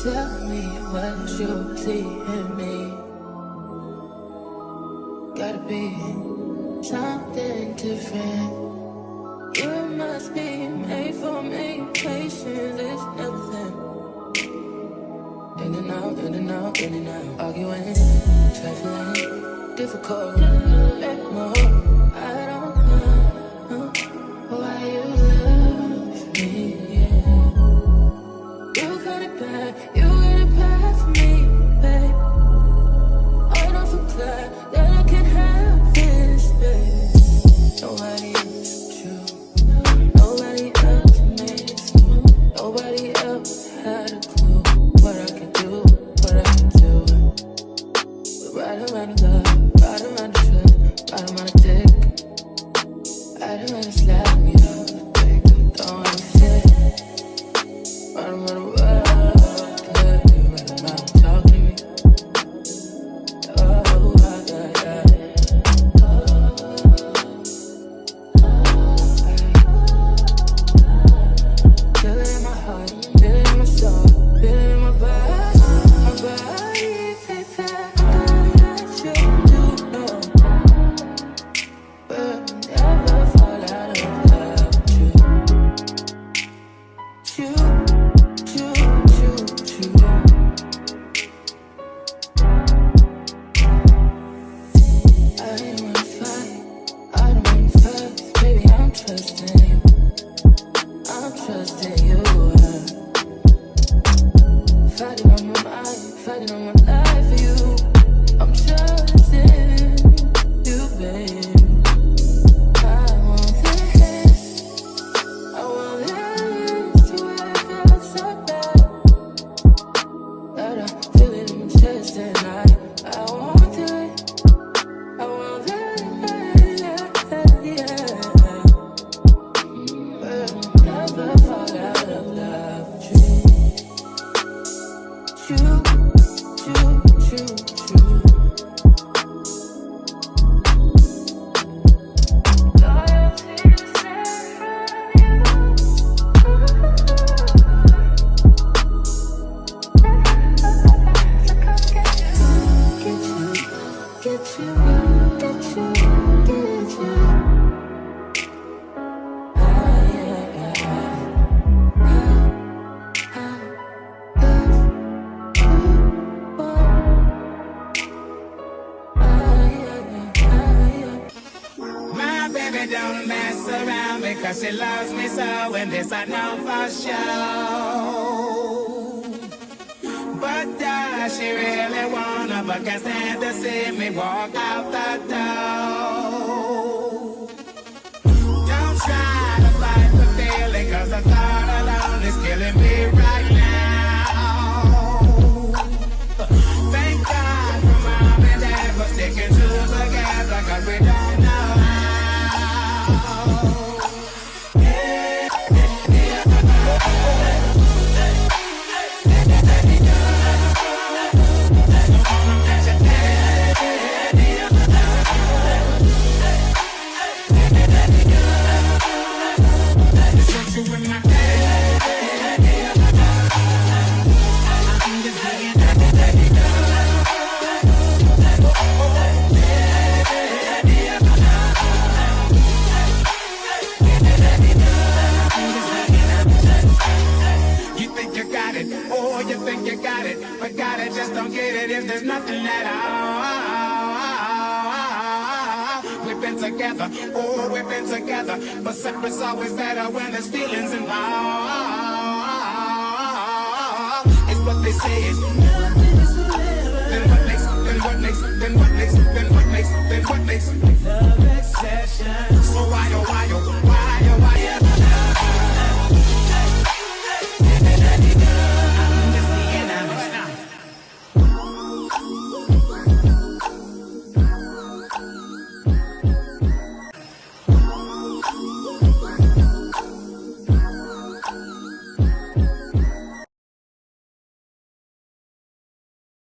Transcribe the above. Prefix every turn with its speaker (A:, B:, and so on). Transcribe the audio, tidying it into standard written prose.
A: Tell me what you see in me. Gotta be something different. You must be made for me. Patience is nothing. In and out, in and out, in and out. Arguing, trifling, difficult. Let more. I don't know why you love me. Yeah. You got it bad, you got it bad for me, babe. I don't feel glad that I can have this, babe. Nobody else you, nobody else makes me. Nobody else had a clue what I could do, what I could do. We're right around the love, right around the trust, right around the dick. Right around the slap, you know, the dick. Don't wanna fit. Right around the world, yeah, you right around talking to me. Oh, yeah. Feel it in my heart, feel it in my soul, feel it in my body, baby. That you do know, but never fall out of love with you. You. I don't wanna fight, I don't wanna fuss, baby, I'm trusting you. I'm trusting you. Fighting on my mind, fighting on my life for you. I'm trusting you, babe. I want this to work out so bad that I feel it in my chest and I want it. I want it, yeah. But never fall out of love with you.
B: Don't mess around because she loves me so, and this I know for sure. But does she really wanna, but can't stand to see me walk out the door? Don't try to fight the feeling, cause the thought alone is killing me right now. Thank God for mom and dad for sticking together, cause we don't know how. There's nothing at all. We've been together, oh, we've been together, but separate's always better when there's feelings involved. It's what they say is nothing is forever. Then what makes